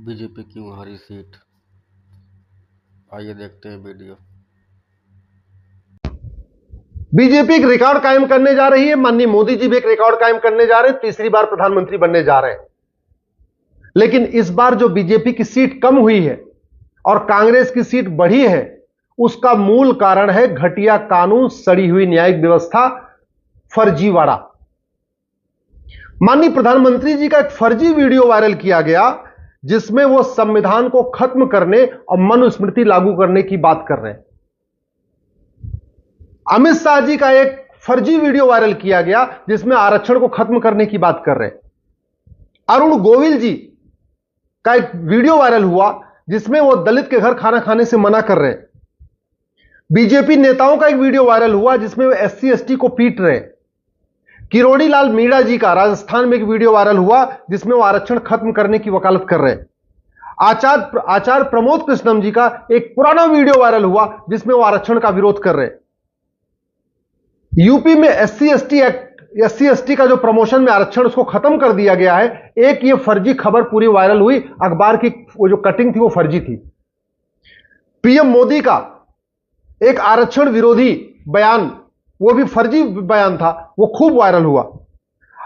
BJP क्यों हारी seat, आइए देखते हैं वीडियो। बीजेपी एक रिकॉर्ड कायम करने जा रही है। माननीय मोदी जी भी एक रिकॉर्ड कायम करने जा रहे हैं, तीसरी बार प्रधानमंत्री बनने जा रहे हैं। लेकिन इस बार जो बीजेपी की सीट कम हुई है और कांग्रेस की सीट बढ़ी है, उसका मूल कारण है घटिया कानून, सड़ी हुई न्यायिक व्यवस्था, फर्जीवाड़ा। माननीय प्रधानमंत्री जी का एक फर्जी वीडियो वायरल किया गया जिसमें वो संविधान को खत्म करने और मनुस्मृति लागू करने की बात कर रहे हैं। अमित शाह जी का एक फर्जी वीडियो वायरल किया गया जिसमें आरक्षण को खत्म करने की बात कर रहे हैं। अरुण गोविल जी का एक वीडियो वायरल हुआ जिसमें वो दलित के घर खाना खाने से मना कर रहे हैं। बीजेपी नेताओं का एक वीडियो वायरल हुआ जिसमें वो एससी एसटी को पीट रहे हैं। किरोड़ी लाल मीणा जी का राजस्थान में एक वीडियो वायरल हुआ जिसमें वो आरक्षण खत्म करने की वकालत कर रहे हैं। आचार्य प्रमोद कृष्णम जी का एक पुराना वीडियो वायरल हुआ जिसमें वो आरक्षण का विरोध कर रहे हैं। यूपी में एससी एसटी का जो प्रमोशन में आरक्षण उसको खत्म कर दिया गया है। एक ये फर्जी खबर पूरी वायरल हुई, अखबार की वो जो कटिंग थी वो फर्जी थी। पीएम मोदी का एक आरक्षण विरोधी बयान, वो भी फर्जी बयान था, वो खूब वायरल हुआ।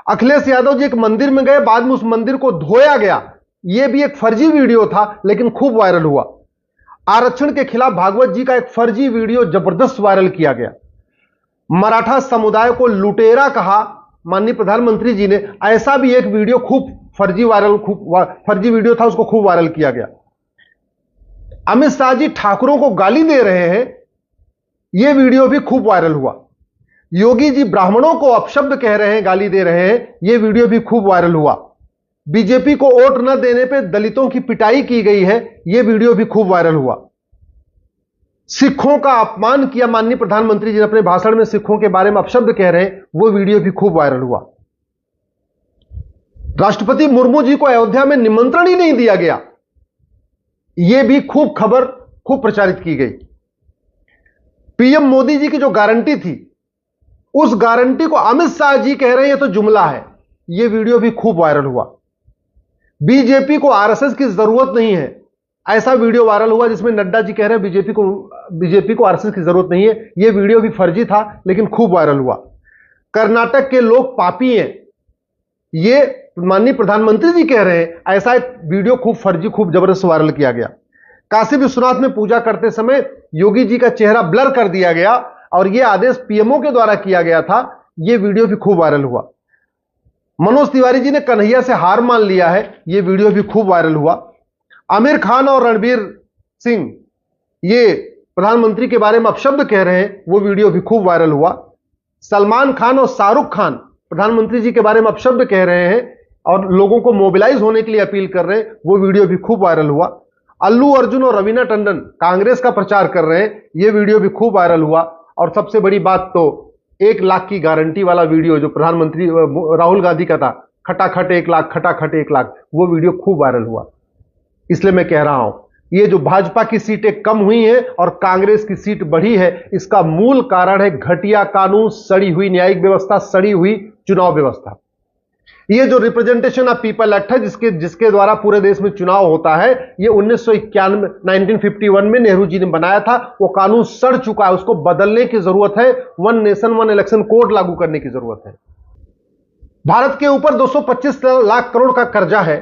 अखिलेश यादव जी एक मंदिर में गए, बाद में उस मंदिर को धोया गया, ये भी एक फर्जी वीडियो था लेकिन खूब वायरल हुआ। आरक्षण के खिलाफ भागवत जी का एक फर्जी वीडियो जबरदस्त वायरल किया गया। मराठा समुदाय को लुटेरा कहा माननीय प्रधानमंत्री जी ने, ऐसा भी एक वीडियो खूब फर्जी वीडियो था, उसको खूब वायरल किया गया। अमित शाह जी ठाकुरों को गाली दे रहे हैं, यह वीडियो भी खूब वायरल हुआ। योगी जी ब्राह्मणों को अपशब्द कह रहे हैं, गाली दे रहे हैं, यह वीडियो भी खूब वायरल हुआ। बीजेपी को वोट न देने पर दलितों की पिटाई की गई है, यह वीडियो भी खूब वायरल हुआ। सिखों का अपमान किया माननीय प्रधानमंत्री जी ने अपने भाषण में, सिखों के बारे में अपशब्द कह रहे हैं, वो वीडियो भी खूब वायरल हुआ। राष्ट्रपति मुर्मू जी को अयोध्या में निमंत्रण ही नहीं दिया गया, यह भी खबर खूब प्रचारित की गई। पीएम मोदी जी की जो गारंटी थी, उस गारंटी को अमित शाह जी कह रहे हैं ये तो जुमला है, यह वीडियो भी खूब वायरल हुआ। बीजेपी को आरएसएस की जरूरत नहीं है, ऐसा वीडियो वायरल हुआ जिसमें नड्डा जी कह रहे हैं बीजेपी को आरएसएस की जरूरत नहीं है, यह वीडियो भी फर्जी था लेकिन खूब वायरल हुआ। कर्नाटक के लोग पापी हैं, यह माननीय प्रधानमंत्री जी कह रहे हैं, ऐसा एक वीडियो खूब फर्जी, खूब जबरदस्त वायरल किया गया। काशी विश्वनाथ में पूजा करते समय योगी जी का चेहरा ब्लर कर दिया गया और यह आदेश पीएमओ के द्वारा किया गया था, यह वीडियो भी खूब वायरल हुआ। मनोज तिवारी जी ने कन्हैया से हार मान लिया है, यह वीडियो भी खूब वायरल हुआ। आमिर खान और रणबीर सिंह ये प्रधानमंत्री के बारे में अपशब्द कह रहे हैं, वो वीडियो भी खूब वायरल हुआ। सलमान खान और शाहरुख खान प्रधानमंत्री जी के बारे में अपशब्द कह रहे हैं और लोगों को मोबिलाइज होने के लिए अपील कर रहे हैं, वो वीडियो भी खूब वायरल हुआ। अल्लू अर्जुन और रवीना टंडन कांग्रेस का प्रचार कर रहे हैं, ये वीडियो भी खूब वायरल हुआ। और सबसे बड़ी बात तो 1 लाख की गारंटी वाला वीडियो जो प्रधानमंत्री राहुल गांधी का था, खटाखट 1 लाख, खटाखट 1 लाख, वो वीडियो खूब वायरल हुआ। इसलिए मैं कह रहा हूं, ये जो भाजपा की सीटें कम हुई हैं और कांग्रेस की सीट बढ़ी है, इसका मूल कारण है घटिया कानून, सड़ी हुई न्यायिक व्यवस्था, सड़ी हुई चुनाव व्यवस्था। ये जो रिप्रेजेंटेशन ऑफ पीपल एक्ट है जिसके द्वारा पूरे देश में चुनाव होता है, ये 1951 में नेहरू जी ने बनाया था, वो कानून सड़ चुका है, उसको बदलने की जरूरत है। 1 नेशन 1 इलेक्शन कोड लागू करने की जरूरत है। भारत के ऊपर 225 लाख करोड़ का कर्जा है,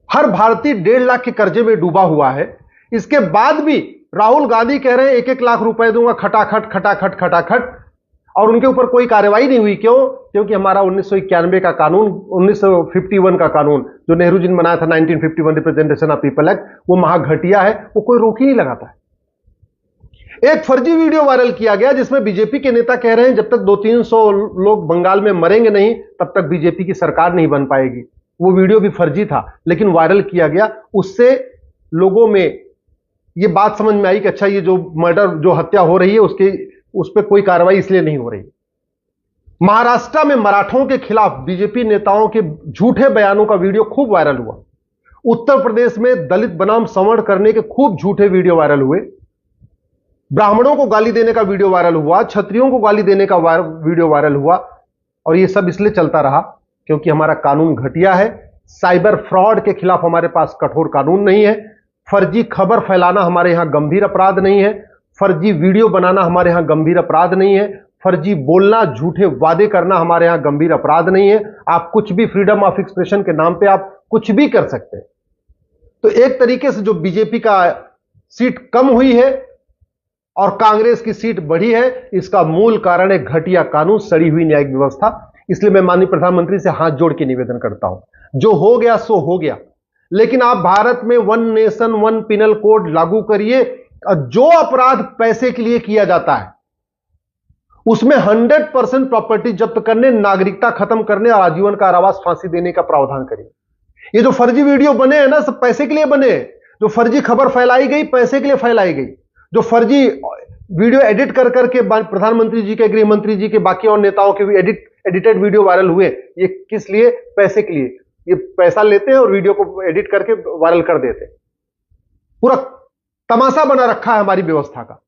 हर भारतीय 1.5 लाख के कर्जे में डूबा हुआ है। इसके बाद भी राहुल गांधी कह रहे हैं 1-1 लाख रुपए दूंगा, खटाखट खटाखट खटाखट, और उनके ऊपर कोई कार्रवाई नहीं हुई। क्यों? क्योंकि हमारा 1991 का कानून, 1951 का कानून जो नेहरू जी ने बनाया था, 1951 रिप्रेजेंटेशन ऑफ पीपल एक्ट, वो महाघटिया है, वो कोई रोक ही नहीं लगाता है। एक फर्जी वीडियो वायरल किया गया जिसमें बीजेपी के नेता कह रहे हैं जब तक 200-300 लोग बंगाल में मरेंगे नहीं, तब तक बीजेपी की सरकार नहीं बन पाएगी। वो वीडियो भी फर्जी था लेकिन वायरल किया गया, उससे लोगों में ये बात समझ में आई कि अच्छा, ये जो मर्डर, जो हत्या हो रही है, उस पर कोई कार्रवाई इसलिए नहीं हो रही। महाराष्ट्र में मराठों के खिलाफ बीजेपी नेताओं के झूठे बयानों का वीडियो खूब वायरल हुआ। उत्तर प्रदेश में दलित बनाम सवर्ण करने के खूब झूठे वीडियो वायरल हुए। ब्राह्मणों को गाली देने का वीडियो वायरल हुआ, क्षत्रियों को गाली देने का वीडियो वायरल हुआ। और ये सब इसलिए चलता रहा क्योंकि हमारा कानून घटिया है, साइबर फ्रॉड के खिलाफ हमारे पास कठोर कानून नहीं है, फर्जी खबर फैलाना हमारे यहां गंभीर अपराध नहीं है, फर्जी वीडियो बनाना हमारे यहां गंभीर अपराध नहीं है, फर्जी बोलना, झूठे वादे करना हमारे यहां गंभीर अपराध नहीं है। आप कुछ भी, फ्रीडम ऑफ एक्सप्रेशन के नाम पे आप कुछ भी कर सकते हैं। तो एक तरीके से जो बीजेपी का सीट कम हुई है और कांग्रेस की सीट बढ़ी है, इसका मूल कारण है घटिया कानून, सड़ी हुई न्यायिक व्यवस्था। इसलिए मैं माननीय प्रधानमंत्री से हाथ जोड़ के निवेदन करता हूं, जो हो गया सो हो गया, लेकिन आप भारत में one nation one penal code लागू करिए। जो अपराध पैसे के लिए किया जाता है उसमें 100% प्रॉपर्टी जब्त करने, नागरिकता खत्म करने और आजीवन कारावास, फांसी देने का प्रावधान करिए। ये जो फर्जी वीडियो बने हैं ना, सब पैसे के लिए बने हैं। जो फर्जी खबर फैलाई गई, पैसे के लिए फैलाई गई। जो फर्जी वीडियो एडिट कर करके प्रधानमंत्री जी के, गृह मंत्री जी के, बाकी और नेताओं के भी एडिटेड वीडियो वायरल हुए, ये किस लिए? पैसे के लिए। ये पैसा लेते हैं और वीडियो को एडिट करके वायरल कर देते हैं। पूरा तमाशा बना रखा है हमारी व्यवस्था का।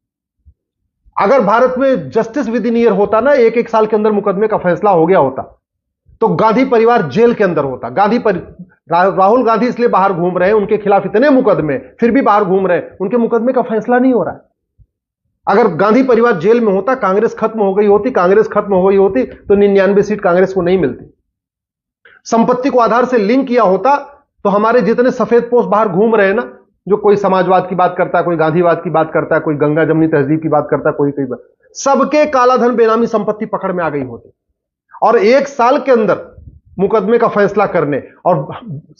अगर भारत में जस्टिस विद इन ईयर होता ना, एक एक साल के अंदर मुकदमे का फैसला हो गया होता, तो गांधी परिवार जेल के अंदर होता। राहुल गांधी इसलिए बाहर घूम रहे हैं, उनके खिलाफ इतने मुकदमे, फिर भी बाहर घूम रहे हैं, उनके मुकदमे का फैसला नहीं हो रहा है। अगर गांधी परिवार जेल में होता, कांग्रेस खत्म हो गई होती, कांग्रेस खत्म हो गई होती तो 99 सीट कांग्रेस को नहीं मिलती। संपत्ति को आधार से लिंक किया होता तो हमारे जितने सफेद पोस्ट बाहर घूम रहे हैं ना, जो कोई समाजवाद की बात करता है, कोई गांधीवाद की बात करता है, कोई गंगा जमनी तहजीब की बात करता है, कोई सबके कालाधन बेनामी संपत्ति पकड़ में आ गई होती। और एक साल के अंदर मुकदमे का फैसला करने और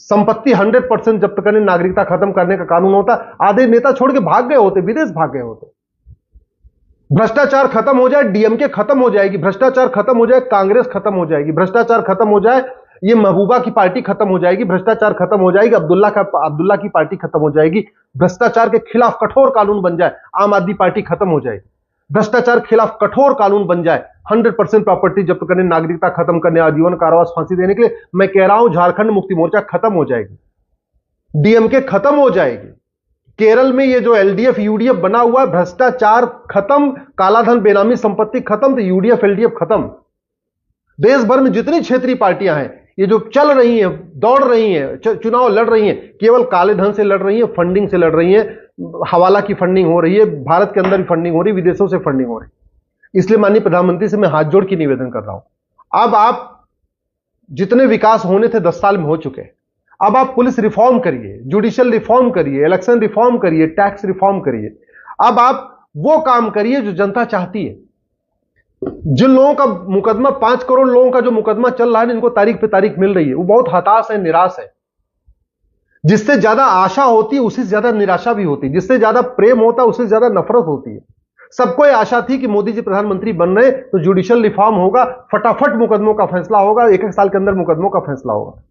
संपत्ति 100% जब्त करने, नागरिकता खत्म करने का कानून होता, आधे नेता छोड़ के भाग गए होते, विदेश भाग गए होते। भ्रष्टाचार खत्म हो जाए, डीएमके खत्म हो जाएगी, भ्रष्टाचार खत्म हो जाए, कांग्रेस खत्म हो जाएगी, भ्रष्टाचार खत्म हो जाए, ये महबूबा की पार्टी खत्म हो जाएगी, भ्रष्टाचार खत्म हो जाएगी, अब्दुल्ला की पार्टी खत्म हो जाएगी, भ्रष्टाचार के खिलाफ कठोर कानून बन जाए, आम आदमी पार्टी खत्म हो जाएगी, भ्रष्टाचार के खिलाफ कठोर कानून बन जाए, 100% प्रॉपर्टी जब्त करने, नागरिकता खत्म करने, आजीवन कारावास, फांसी देने के लिए मैं कह रहा हूं झारखंड मुक्ति मोर्चा खत्म हो जाएगी, डीएमके खत्म हो जाएगी। केरल में ये जो एलडीएफ यूडीएफ बना हुआ है, भ्रष्टाचार खत्म, कालाधन बेनामी संपत्ति खत्म, तो यूडीएफ एलडीएफ खत्म। देश भर में जितनी क्षेत्रीय पार्टियां हैं, ये जो चल रही हैं, दौड़ रही हैं, चुनाव लड़ रही हैं, केवल काले धन से लड़ रही हैं, फंडिंग से लड़ रही हैं, हवाला की फंडिंग हो रही है, भारत के अंदर भी फंडिंग हो रही है, विदेशों से फंडिंग हो रही है। इसलिए माननीय प्रधानमंत्री से मैं हाथ जोड़ के निवेदन कर रहा हूं, अब आप जितने विकास होने थे 10 साल में हो चुके हैं, अब आप पुलिस रिफॉर्म करिए, जुडिशियल रिफॉर्म करिए, इलेक्शन रिफॉर्म करिए, टैक्स रिफॉर्म करिए। अब आप वो काम करिए जो जनता चाहती है। जिन लोगों का मुकदमा, 5 करोड़ लोगों का जो मुकदमा चल रहा है, इनको तारीख पे तारीख मिल रही है, वो बहुत हताश है, निराश है। जिससे ज्यादा आशा होती है उससे ज्यादा निराशा भी होती है, जिससे ज्यादा प्रेम होता है उससे ज्यादा नफरत होती है। सबको यह आशा थी कि मोदी जी प्रधानमंत्री बन रहे तो जुडिशियल रिफॉर्म होगा, फटाफट मुकदमों का फैसला होगा, एक एक साल के अंदर मुकदमों का फैसला होगा,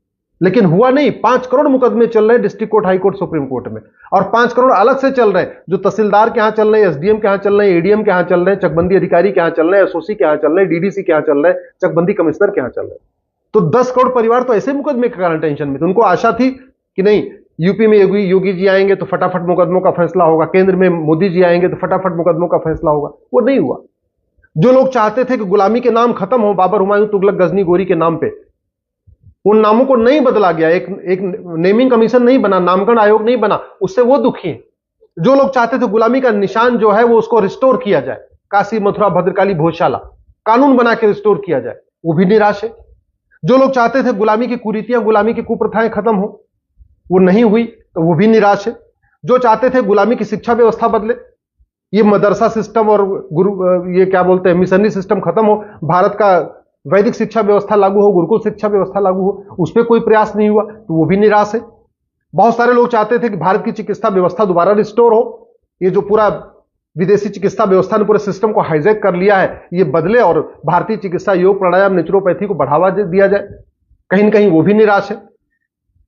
लेकिन हुआ नहीं। 5 करोड़ मुकदमे चल रहे हैं district court, high court, supreme court में, और 5 करोड़ अलग से चल रहे हैं, जो तहसीलदार के यहां चल रहे हैं, एसडीएम के यहां चल रहे हैं, एडीएम के यहां चल रहे हैं, चकबंदी अधिकारी के यहां चल रहे हैं, एसओसी के यहां चल रहे हैं, डीडीसी के यहां चल रहे हैं, चकबंदी कमिश्नर के यहां चल रहे हैं। तो 10 करोड़ परिवार तो ऐसे मुकदमे के कारण टेंशन में थे। उनको आशा थी कि नहीं, यूपी में योगी जी आएंगे तो फटाफट मुकदमों का फैसला होगा, केंद्र में मोदी जी आएंगे तो फटाफट मुकदमों का फैसला होगा। वो नहीं हुआ। जो लोग चाहते थे कि गुलामी के नाम खत्म हो, बाबर, हुमायूं, तुगलक, गजनी, गोरी के नाम पे, उन नामों को नहीं बदला गया, एक नेमिंग कमीशन नहीं बना, नामकरण आयोग नहीं बना, उससे वो दुखी है। जो लोग चाहते थे गुलामी का निशान जो है वो उसको रिस्टोर किया जाए, काशी, मथुरा, भद्रकाली, भोजशाला, कानून बना के रिस्टोर किया जाए, वो भी निराश है। जो लोग चाहते थे गुलामी की कुरीतियां, गुलामी की कुप्रथाएं खत्म हो, वो नहीं हुई, तो वो भी निराश है। जो चाहते थे गुलामी की शिक्षा व्यवस्था बदले, ये मदरसा सिस्टम और ये क्या बोलते हैं, मिशनरी सिस्टम खत्म हो, भारत का वैदिक शिक्षा व्यवस्था लागू हो, गुरुकुल शिक्षा व्यवस्था लागू हो, उस पर कोई प्रयास नहीं हुआ, तो वो भी निराश है। बहुत सारे लोग चाहते थे कि भारत की चिकित्सा व्यवस्था दोबारा रिस्टोर हो, ये जो पूरा विदेशी चिकित्सा व्यवस्था ने पूरे सिस्टम को हाईजैक कर लिया है, ये बदले और भारतीय चिकित्सा, योग, प्राणायाम, नेचुरोपैथी को बढ़ावा दिया जाए, कहीं ना कहीं वो भी निराश है।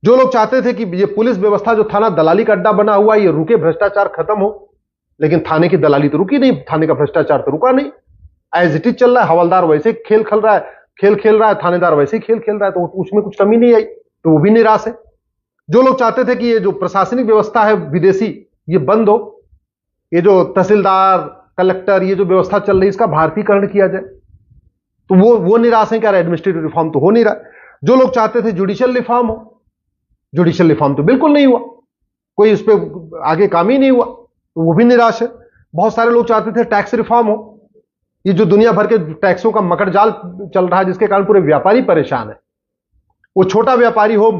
जो लोग चाहते थे कि ये पुलिस व्यवस्था जो थाना दलाली का अड्डा बना हुआ है, ये रुके, भ्रष्टाचार खत्म हो, लेकिन थाने की दलाली तो रुकी नहीं, थाने का भ्रष्टाचार तो रुका नहीं, एज इट इज चल रहा है। हवलदार वैसे खेल खेल रहा है, थानेदार वैसे ही खेल खेल रहा है, तो उसमें कुछ कमी नहीं आई, तो वो भी निराश है। जो लोग चाहते थे कि ये जो प्रशासनिक व्यवस्था है विदेशी, ये बंद हो, ये जो तहसीलदार, कलेक्टर, ये जो व्यवस्था चल रही है, इसका भारतीयकरण किया जाए, तो वो निराश है। क्या एडमिनिस्ट्रेटिव रिफॉर्म तो हो नहीं रहा। जो लोग चाहते थे जुडिशियल रिफॉर्म हो, जुडिशियल रिफॉर्म तो बिल्कुल नहीं हुआ, कोई उस पर आगे काम ही नहीं हुआ, तो वो भी निराश है। बहुत सारे लोग चाहते थे टैक्स रिफॉर्म हो। ये जो दुनिया भर के टैक्सों का मकड़जाल चल रहा है, जिसके कारण पूरे व्यापारी परेशान है, वो छोटा व्यापारी हो,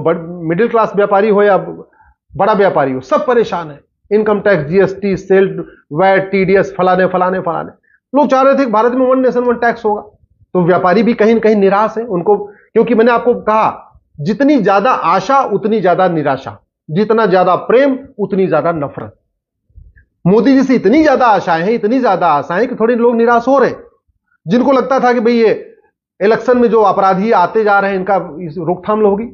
मिडिल क्लास व्यापारी हो या बड़ा व्यापारी हो, सब परेशान है। Income tax, GST, sale, VAT, TDS, फलाने फलाने फलाने। लोग चाह रहे थे कि भारत में वन नेशन वन टैक्स होगा, तो व्यापारी भी कहीं न कहीं निराश है उनको, क्योंकि मैंने आपको कहा जितनी ज्यादा आशा उतनी ज्यादा निराशा, जितना ज्यादा प्रेम उतनी ज्यादा नफरत। मोदी जी से इतनी ज्यादा आशाएं हैं, इतनी ज्यादा आशाएं कि थोड़े लोग निराश हो रहे। जिनको लगता था कि भाई ये इलेक्शन में जो अपराधी आते जा रहे हैं इनका रोकथाम होगी,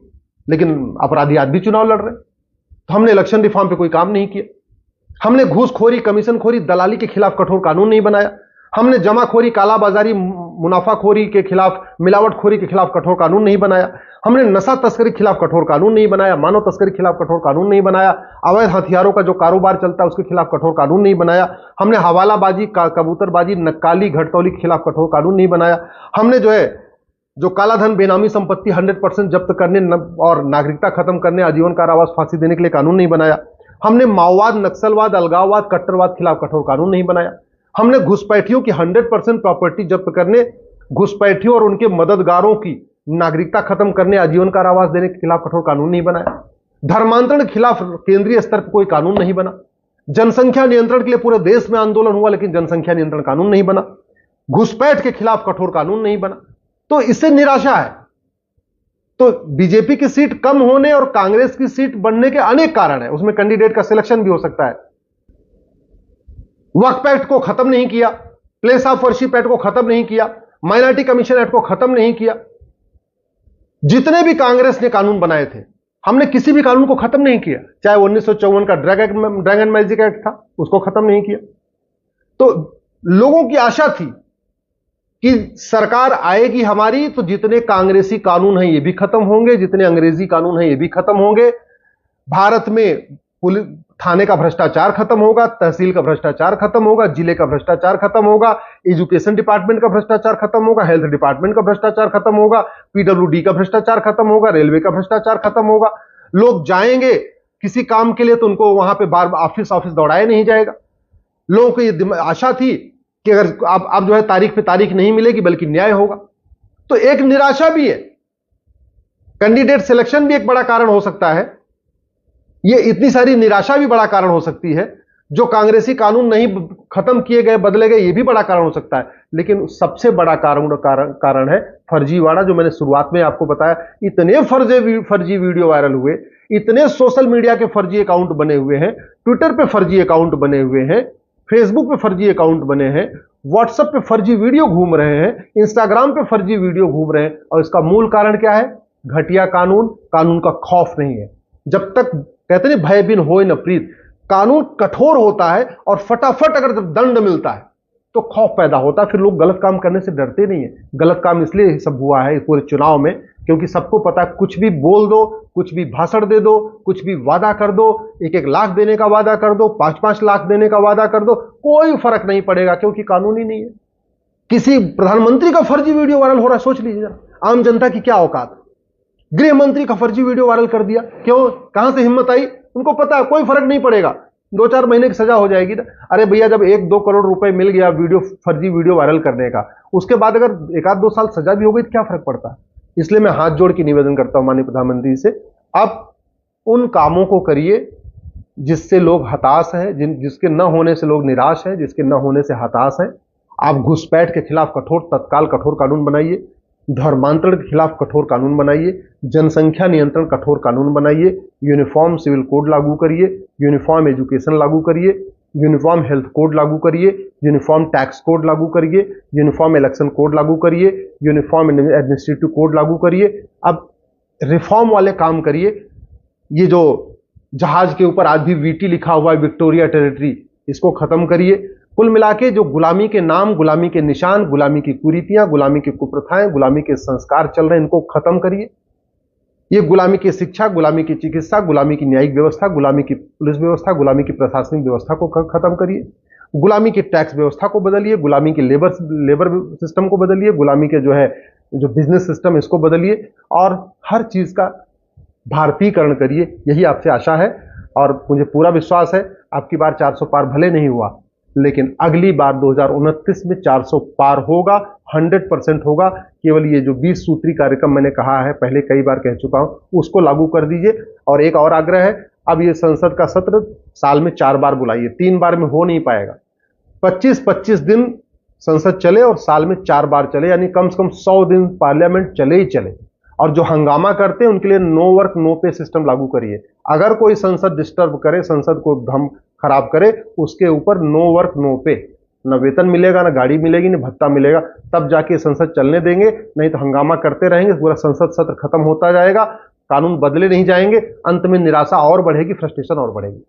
लेकिन अपराधी आज भी चुनाव लड़ रहे हैं। तो हमने इलेक्शन रिफॉर्म पे कोई काम नहीं किया। हमने घूसखोरी, कमीशनखोरी, दलाली के खिलाफ कठोर कानून नहीं बनाया। हमने जमाखोरी, कालाबाजारी, मुनाफाखोरी के खिलाफ, मिलावटखोरी के खिलाफ कठोर कानून नहीं बनाया। हमने नशा तस्करी के खिलाफ कठोर कानून नहीं बनाया, मानव तस्करी के खिलाफ कठोर कानून नहीं बनाया, अवैध हथियारों का जो कारोबार चलता है उसके खिलाफ कठोर कानून नहीं बनाया। हमने हवालाबाजी, कबूतरबाजी, नक्काली, घटतौली के खिलाफ कठोर कानून नहीं बनाया। हमने जो कालाधन, बेनामी संपत्ति 100% जब्त करने और नागरिकता खत्म करने, आजीवन कारावास, फांसी देने के लिए कानून नहीं बनाया। हमने माओवाद, नक्सलवाद, अलगाववाद, कट्टरवाद के खिलाफ कठोर कानून नहीं बनाया। हमने घुसपैठियों की 100% प्रॉपर्टी जब्त करने, घुसपैठियों और उनके मददगारों की नागरिकता खत्म करने, आजीवन कारावास देने के खिलाफ कठोर कानून नहीं बनाया। धर्मांतरण के खिलाफ केंद्रीय स्तर पर कोई कानून नहीं बना। जनसंख्या नियंत्रण के लिए पूरे देश में आंदोलन हुआ, लेकिन जनसंख्या नियंत्रण कानून नहीं बना। घुसपैठ के खिलाफ कठोर कानून नहीं बना। तो इससे निराशा है। तो बीजेपी की सीट कम होने और कांग्रेस की सीट बढ़ने के अनेक कारण है। उसमें कैंडिडेट का सिलेक्शन भी हो सकता है। वक्फ एक्ट को खत्म नहीं किया, प्लेस ऑफ वर्शिप एक्ट को खत्म नहीं किया, माइनॉरिटी कमीशन एक्ट को खत्म नहीं किया। जितने भी कांग्रेस ने कानून बनाए थे, हमने किसी भी कानून को खत्म नहीं किया। चाहे 1954 का ड्रैगन मैजिक एक्ट था, उसको खत्म नहीं किया। तो लोगों की आशा थी कि सरकार आएगी हमारी तो जितने कांग्रेसी कानून हैं ये भी खत्म होंगे, जितने अंग्रेजी कानून हैं ये भी खत्म होंगे। भारत में पुलिस थाने का भ्रष्टाचार खत्म होगा, तहसील का भ्रष्टाचार खत्म होगा, जिले का भ्रष्टाचार खत्म होगा, एजुकेशन डिपार्टमेंट का भ्रष्टाचार खत्म होगा, हेल्थ डिपार्टमेंट का भ्रष्टाचार खत्म होगा, पीडब्ल्यूडी का भ्रष्टाचार खत्म होगा, रेलवे का भ्रष्टाचार खत्म होगा। लोग जाएंगे किसी काम के लिए तो उनको वहां पे बार ऑफिस दौड़ाया नहीं जाएगा। लोगों को ये आशा थी कि अगर आप जो है तारीख पे तारीख नहीं मिलेगी बल्कि न्याय होगा। तो एक निराशा भी है। कैंडिडेट सिलेक्शन भी एक बड़ा कारण हो सकता है। ये इतनी सारी निराशा भी बड़ा कारण हो सकती है। जो कांग्रेसी कानून नहीं खत्म किए गए, बदले गए, ये भी बड़ा कारण हो सकता है। लेकिन सबसे बड़ा कारण है फर्जीवाड़ा, जो मैंने शुरुआत में आपको बताया। इतने फर्जी वीडियो वायरल हुए, इतने सोशल मीडिया के फर्जी अकाउंट बने हुए हैं, ट्विटर पे फर्जी अकाउंट बने हुए हैं, फेसबुक पे फर्जी अकाउंट बने हैं, व्हाट्सएप पे फर्जी वीडियो घूम रहे हैं, इंस्टाग्राम पे फर्जी वीडियो घूम रहे हैं। और इसका मूल कारण क्या है? घटिया कानून का खौफ नहीं है। जब तक कहते नहीं भय बिन होए न प्रीत, कानून कठोर होता है और फटाफट अगर जब दंड मिलता है तो खौफ पैदा होता है। फिर लोग गलत काम करने से डरते नहीं है। गलत काम इसलिए सब हुआ है पूरे चुनाव में क्योंकि सबको पता है कुछ भी बोल दो, कुछ भी भाषण दे दो, कुछ भी वादा कर दो, 1-1 लाख देने का वादा कर दो, 5-5 लाख देने का वादा कर दो, कोई फर्क नहीं पड़ेगा क्योंकि कानून ही नहीं है। किसी प्रधानमंत्री का फर्जी वीडियो वायरल हो रहा है, सोच लीजिए जरा आम जनता की क्या औकात। गृह मंत्री का फर्जी वीडियो वायरल कर दिया, क्यों? कहां से हिम्मत आई? उनको पता है कोई फर्क नहीं पड़ेगा, 2-4 महीने की सजा हो जाएगी ना। अरे भैया, जब 1-2 करोड़ रुपए मिल गया फर्जी वीडियो वायरल करने का, उसके बाद अगर 1-2 साल सजा भी हो गई तो क्या फर्क पड़ता है? इसलिए मैं हाथ जोड़ के निवेदन करता हूं माननीय प्रधानमंत्री से, आप उन कामों को करिए जिससे लोग हताश हैं, जिसके न होने से लोग निराश हैं, जिसके न होने से हताश हैं। आप घुसपैठ के खिलाफ तत्काल कठोर कानून बनाइए, धर्मांतरण के खिलाफ कठोर कानून बनाइए, जनसंख्या नियंत्रण कठोर कानून बनाइए, यूनिफॉर्म सिविल कोड लागू करिए, यूनिफॉर्म एजुकेशन लागू करिए, यूनिफॉर्म हेल्थ कोड लागू करिए, यूनिफॉर्म टैक्स कोड लागू करिए, यूनिफॉर्म इलेक्शन कोड लागू करिए, यूनिफॉर्म एडमिनिस्ट्रेटिव कोड लागू करिए। अब रिफॉर्म वाले काम करिए। ये जो जहाज के ऊपर आज भी वीटी लिखा हुआ है, विक्टोरिया टेरिटरी, इसको खत्म करिए। कुल मिला के जो गुलामी के नाम, गुलामी के निशान, गुलामी की कुरीतियां, गुलामी की कुप्रथाएं, गुलामी के संस्कार चल रहे हैं, इनको खत्म करिए। ये गुलामी की शिक्षा, गुलामी की चिकित्सा, गुलामी की न्यायिक व्यवस्था, गुलामी की पुलिस व्यवस्था, गुलामी की प्रशासनिक व्यवस्था को खत्म करिए। गुलामी की टैक्स व्यवस्था को बदलिए, गुलामी की लेबर सिस्टम को बदलिए, गुलामी के जो बिजनेस सिस्टम इसको बदलिए। और हर चीज का भारतीयकरण करिए, यही आपसे आशा है। और मुझे पूरा विश्वास है आपकी बार 400 पार भले नहीं हुआ, लेकिन अगली बार 2029 में 400 पार होगा, 100% होगा। केवल ये जो 20 सूत्री कार्यक्रम मैंने कहा है, पहले कई बार कह चुका हूं, उसको लागू कर दीजिए। और एक और आग्रह है, अब ये संसद का सत्र साल में 4 बार बुलाइए, 3 बार में हो नहीं पाएगा। 25-25 दिन संसद चले और साल में 4 बार चले, यानी कम से कम 100 दिन पार्लियामेंट चले ही चले। और जो हंगामा करते हैं उनके लिए नो वर्क नो पे सिस्टम लागू करिए। अगर कोई संसद डिस्टर्ब करे, संसद को एकदम खराब करे, उसके ऊपर नो वर्क नो पे, न वेतन मिलेगा, न गाड़ी मिलेगी, न भत्ता मिलेगा, तब जाके संसद चलने देंगे। नहीं तो हंगामा करते रहेंगे, पूरा संसद सत्र खत्म होता जाएगा, कानून बदले नहीं जाएंगे, अंत में निराशा और बढ़ेगी, फ्रस्ट्रेशन और बढ़ेगी।